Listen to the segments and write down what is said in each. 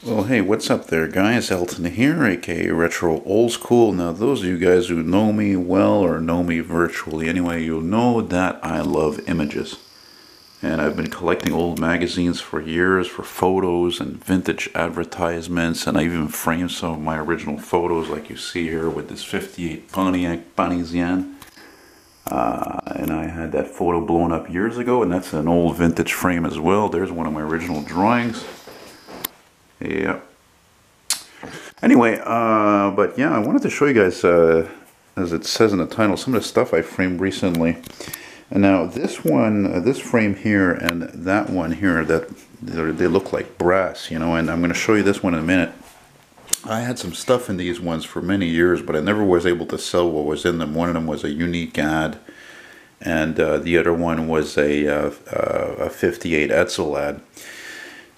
Well, hey, what's up there, guys? Elton here, aka Retro Old School. Now, those of you guys who know me well or know me virtually anyway, you'll know that I love images. And I've been collecting old magazines for years for photos and vintage advertisements, and I even framed some of my original photos like you see here with this 58 Pontiac Parisienne. And I had that photo blown up years ago, and that's an old vintage frame as well. There's one of my original drawings. Yeah. Anyway, but yeah, I wanted to show you guys, as it says in the title, some of the stuff I framed recently. And now this one, this frame here and that one here, that they look like brass, you know, and I'm going to show you this one in a minute. I had some stuff in these ones for many years, but I never was able to sell what was in them. One of them was a unique ad, and the other one was a 58 Etzel ad.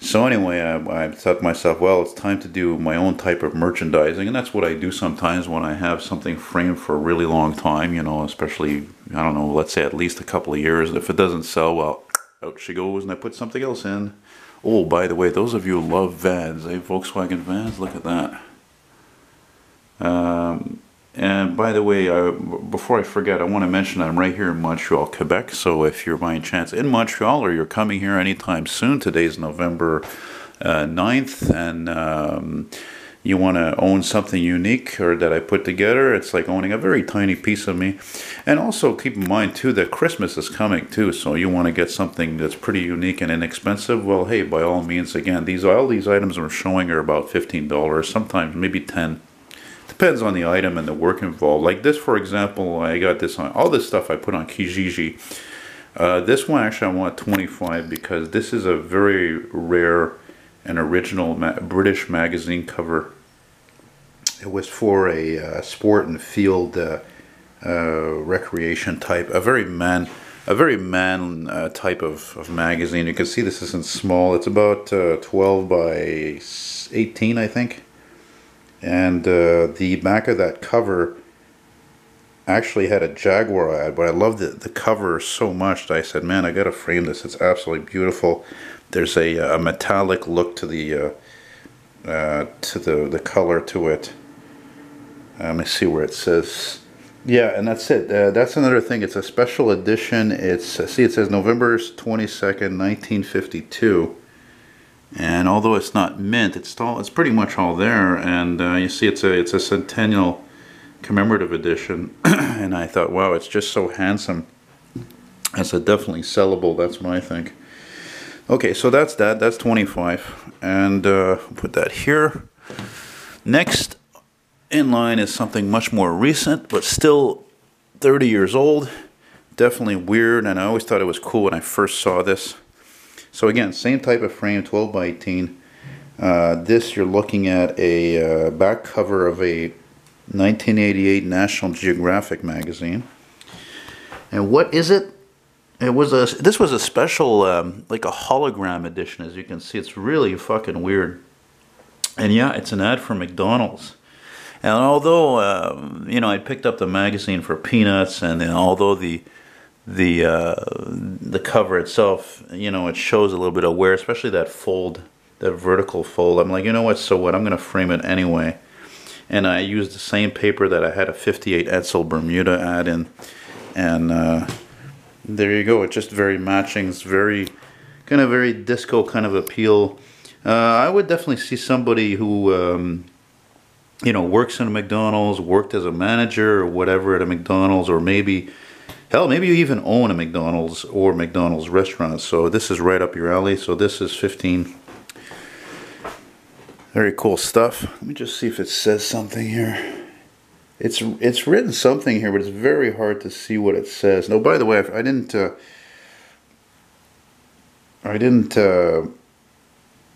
So anyway, I thought to myself, well, it's time to do my own type of merchandising, and that's what I do sometimes when I have something framed for a really long time, you know, especially, I don't know, let's say at least a couple of years. If it doesn't sell, well, out she goes, and I put something else in. Oh, by the way, those of you who love vans, Volkswagen vans, look at that. And by the way, before I forget, I want to mention I'm right here in Montreal, Quebec. So if you're by any chance in Montreal or you're coming here anytime soon, today's November 9th, and you want to own something unique or that I put together, it's like owning a very tiny piece of me. And also keep in mind too that Christmas is coming too, so you want to get something that's pretty unique and inexpensive. Well, hey, by all means, again, all these items we're showing are about $15, sometimes maybe $10. Depends on the item and the work involved. Like this, for example, I got this on, all this stuff I put on Kijiji. This one actually I want 25 because this is a very rare and original British magazine cover. It was for a sport and field recreation type, a very man type of magazine. You can see this isn't small. It's about 12 by 18, I think. And the back of that cover actually had a Jaguar ad, but I loved the cover so much that I said, man, I gotta frame this. It's absolutely beautiful. There's a metallic look to the color to it. Let me see where it says. Yeah, and that's it. That's another thing. It's a special edition. It's see, it says November 22nd, 1952. And although it's not mint, it's pretty much all there. And you see, it's a centennial commemorative edition. And I thought, wow, it's just so handsome. It's a definitely sellable. That's what I think. Okay, so that's that. That's 25, and put that here. Next in line is something much more recent, but still 30 years old. Definitely weird, and I always thought it was cool when I first saw this. So again, same type of frame, 12 by 18. This you're looking at a back cover of a 1988 National Geographic magazine. And what is it? This was a special, like a hologram edition, as you can see. It's really fucking weird. And yeah, it's an ad for McDonald's. And although, you know, I picked up the magazine for peanuts, and although the cover itself, you know, it shows a little bit of wear, especially that fold, that vertical fold. I'm like, you know what, so what, I'm going to frame it anyway. And I used the same paper that I had a 58 Etzel Bermuda ad in. And there you go, it's just very matching. It's very, kind of very disco kind of appeal. I would definitely see somebody who, you know, works in a McDonald's, worked as a manager or whatever at a McDonald's, or maybe, hell, maybe you even own a McDonald's or McDonald's restaurant. So this is right up your alley. So this is 15. Very cool stuff. Let me just see if it says something here. It's written something here, but it's very hard to see what it says. No, by the way, I didn't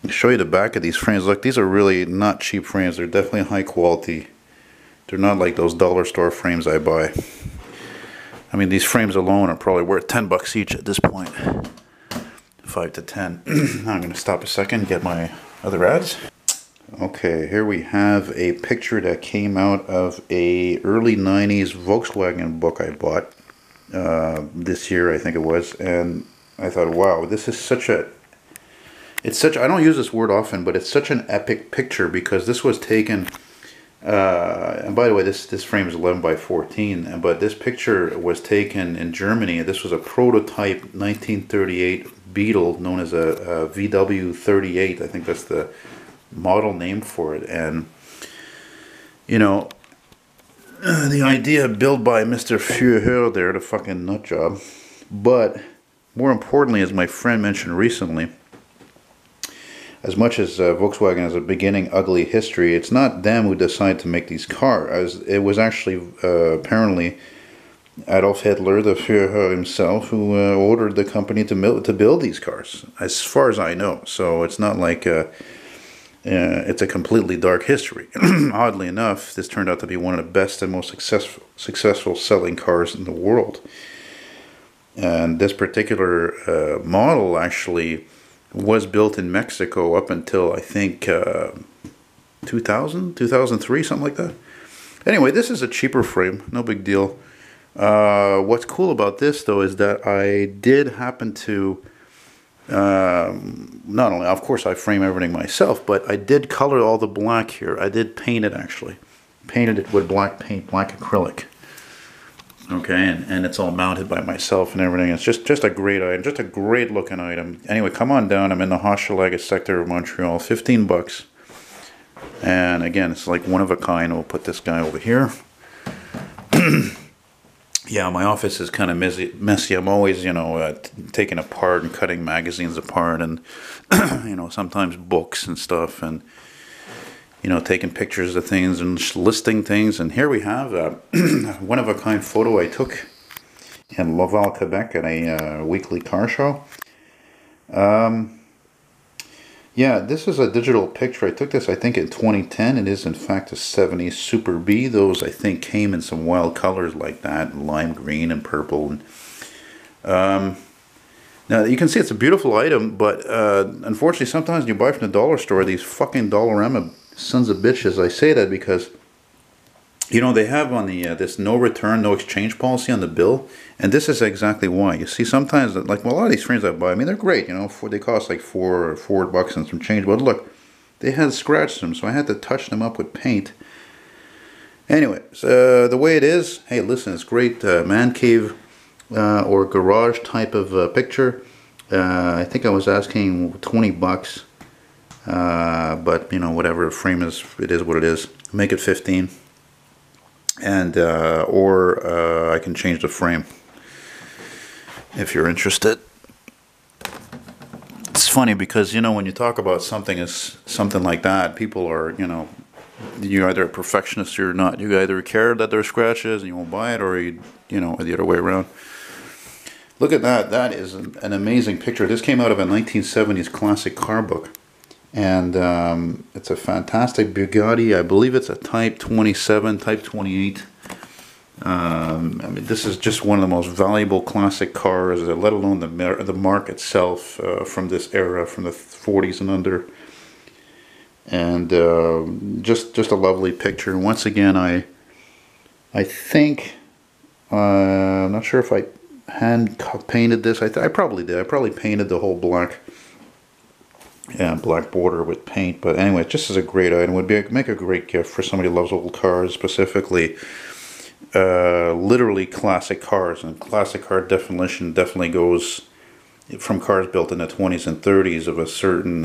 show you the back of these frames. Look, these are really not cheap frames. They're definitely high quality. They're not like those dollar store frames I buy. I mean, these frames alone are probably worth 10 bucks each at this point. 5 to 10. Now I'm going to stop a second and get my other ads. Okay, here we have a picture that came out of a early 90s Volkswagen book I bought this year, I think it was. And I thought, wow, this is such a it's such, I don't use this word often, but it's such an epic picture because this was taken, and by the way, this frame is 11 by 14, but this picture was taken in Germany. This was a prototype 1938 Beetle known as a VW38. I think that's the model name for it. And, you know, the idea built by Mr. Führer there, the fucking nut job. But more importantly, as my friend mentioned recently, as much as Volkswagen has a beginning ugly history, it's not them who decide to make these cars. It was actually apparently Adolf Hitler, the Führer himself, who ordered the company to build these cars, as far as I know. So it's not like it's a completely dark history. Oddly enough, this turned out to be one of the best and most successful selling cars in the world. And this particular model actually was built in Mexico up until I think 2000, 2003, something like that. Anyway, this is a cheaper frame, no big deal. What's cool about this though is that I did happen to not only, of course I frame everything myself, but I did color all the black here. I did paint it actually. Painted it with black paint, black acrylic. Okay, and it's all mounted by myself and everything. It's just a great item, just a great looking item. Anyway, come on down. I'm in the Hochelaga sector of Montreal. 15 bucks. And again, it's like one of a kind. We'll put this guy over here. Yeah, my office is kind of messy. I'm always, you know, taking apart and cutting magazines apart, and you know, sometimes books and stuff, and you know, taking pictures of things and listing things. And here we have a one-of-a-kind photo I took in Laval, Quebec at a weekly car show. Yeah, this is a digital picture. I took this, I think, in 2010. It is, in fact, a 70s Super B. Those, I think, came in some wild colors like that, lime green and purple. And, now, you can see it's a beautiful item, but unfortunately, sometimes you buy from the dollar store these fucking Dollarama sons of bitches. I say that because, you know, they have on the this no return, no exchange policy on the bill, and this is exactly why. You see, sometimes, like, well, a lot of these frames I buy, I mean, they're great, you know, they cost like $4 and some change, but look, they had scratched them, so I had to touch them up with paint. Anyway, so, the way it is, hey, listen, it's great, man cave or garage type of picture. I think I was asking 20 bucks. But you know, whatever frame is, it is what it is. Make it 15, and or I can change the frame if you're interested. It's funny because, you know, when you talk about something like that, people are, you know, you're either a perfectionist or you're not. You either care that there's scratches and you won't buy it, or you know, the other way around. Look at that. That is an amazing picture. This came out of a 1970s classic car book. And it's a fantastic Bugatti. I believe it's a Type 27, Type 28. I mean, this is just one of the most valuable classic cars, let alone the marque itself from this era, from the 40s and under. And just a lovely picture. And once again, I think, I'm not sure if I hand painted this. I probably did. I probably painted the whole black. Yeah, black border with paint. But anyway, just as a great item, would make a great gift for somebody who loves old cars, specifically literally classic cars. And classic car definition definitely goes from cars built in the 20s and 30s of a certain,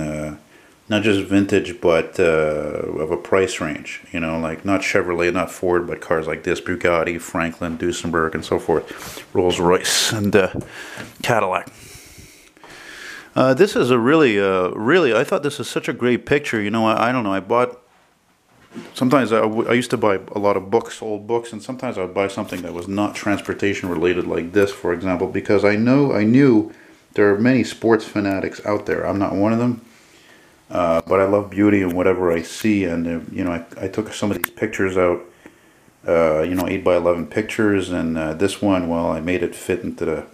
not just vintage, but of a price range. You know, like not Chevrolet, not Ford, but cars like this, Bugatti, Franklin, Duesenberg, and so forth, Rolls-Royce, and Cadillac. This is a really, I thought this is such a great picture. You know, I don't know, I bought, sometimes I used to buy a lot of books, old books, and sometimes I would buy something that was not transportation related, like this, for example, because I knew there are many sports fanatics out there. I'm not one of them, but I love beauty and whatever I see, and, you know, I took some of these pictures out, you know, 8x11 pictures, and this one, well, I made it fit into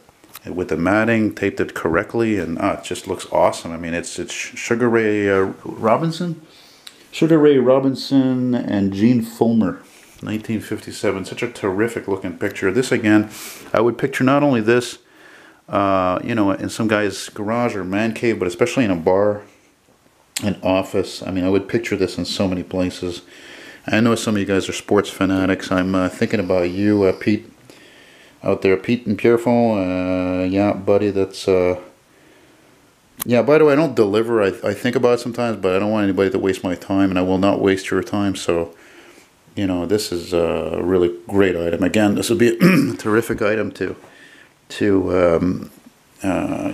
with the matting, taped it correctly, and it just looks awesome. I mean, it's Sugar Ray Robinson and Gene Fulmer, 1957. Such a terrific looking picture. This again, I would picture not only this, you know, in some guy's garage or man cave, but especially in a bar, an office. I mean, I would picture this in so many places. I know some of you guys are sports fanatics. I'm thinking about you, Pete, out there. Pete and Pierrefonds, yeah, buddy, that's... yeah, by the way, I don't deliver. I think about it sometimes, but I don't want anybody to waste my time, and I will not waste your time. So, you know, this is a really great item. Again, this would be a terrific item to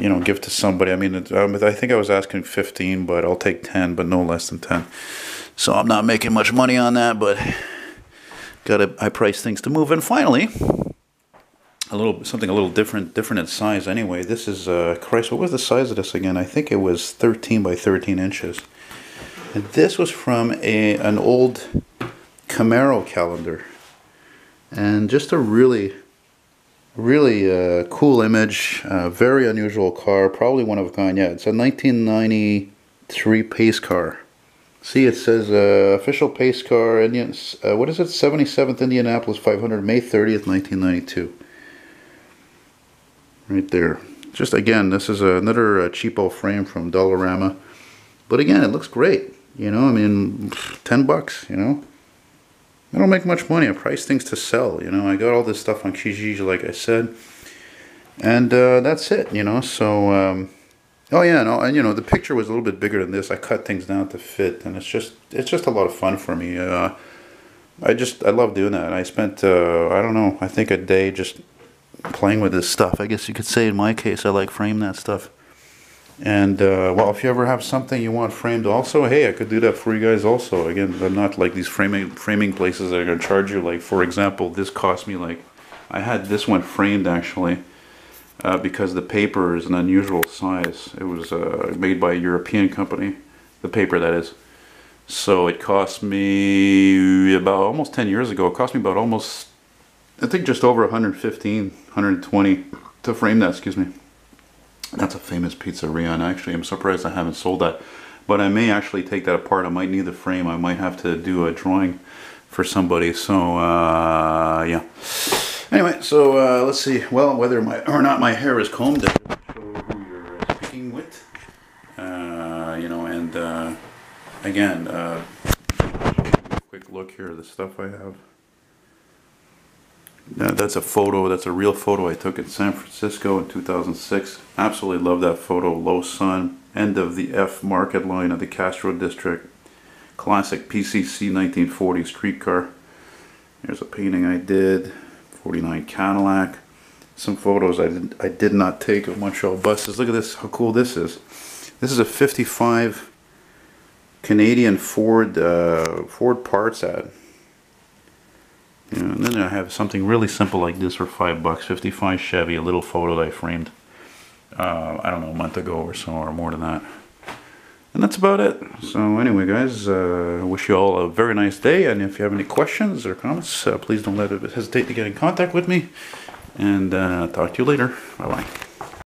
you know, give to somebody. I mean, I think I was asking 15, but I'll take 10, but no less than 10. So I'm not making much money on that, but I price things to move. And finally, something a little different in size. Anyway, this is Christ. What was the size of this again? I think it was 13 by 13 inches. And this was from an old Camaro calendar, and just a really cool image. Very unusual car, probably one of a kind. Yeah, it's a 1993 pace car. See, it says official pace car, Indians. What is it? 77th Indianapolis 500, May 30th, 1992. Right there. Just again, this is another cheapo frame from Dollarama, but again, it looks great. You know, I mean, $10. You know, I don't make much money. I price things to sell. You know, I got all this stuff on Kijiji, like I said, and that's it. You know, so oh yeah, no, and you know, the picture was a little bit bigger than this. I cut things down to fit, and it's just a lot of fun for me. I love doing that. I spent I don't know, I think a day just playing with this stuff. I guess you could say in my case, I like frame that stuff. And well, if you ever have something you want framed also, hey, I could do that for you guys also. Again, I'm not like these framing places that are going to charge you. Like, for example, this cost me, like, I had this one framed actually because the paper is an unusual size. It was made by a European company, the paper that is. So it cost me about almost 10 years ago. It cost me about almost, I think, just over 115, 120 to frame that, excuse me. That's a famous pizzeria, and actually I'm surprised I haven't sold that. But I may actually take that apart. I might need the frame. I might have to do a drawing for somebody. So, yeah. Anyway, so let's see. Well, whether or not my hair is combed, show who you're speaking with. You know, and again, quick look here, the stuff I have. That's a photo, that's a real photo I took in San Francisco in 2006. Absolutely love that photo. Low sun, end of the F market line of the Castro district. Classic PCC 1940 streetcar. Here's a painting I did. 49 Cadillac. Some photos I did not take of Montreal buses. Look at this, how cool this is. This is a 55 Canadian Ford parts ad. You know, and then I have something really simple like this for $5. 55 Chevy, a little photo that I framed, I don't know, a month ago or so, or more than that. And that's about it. So anyway, guys, I wish you all a very nice day. And if you have any questions or comments, please don't hesitate to get in contact with me. And talk to you later. Bye-bye.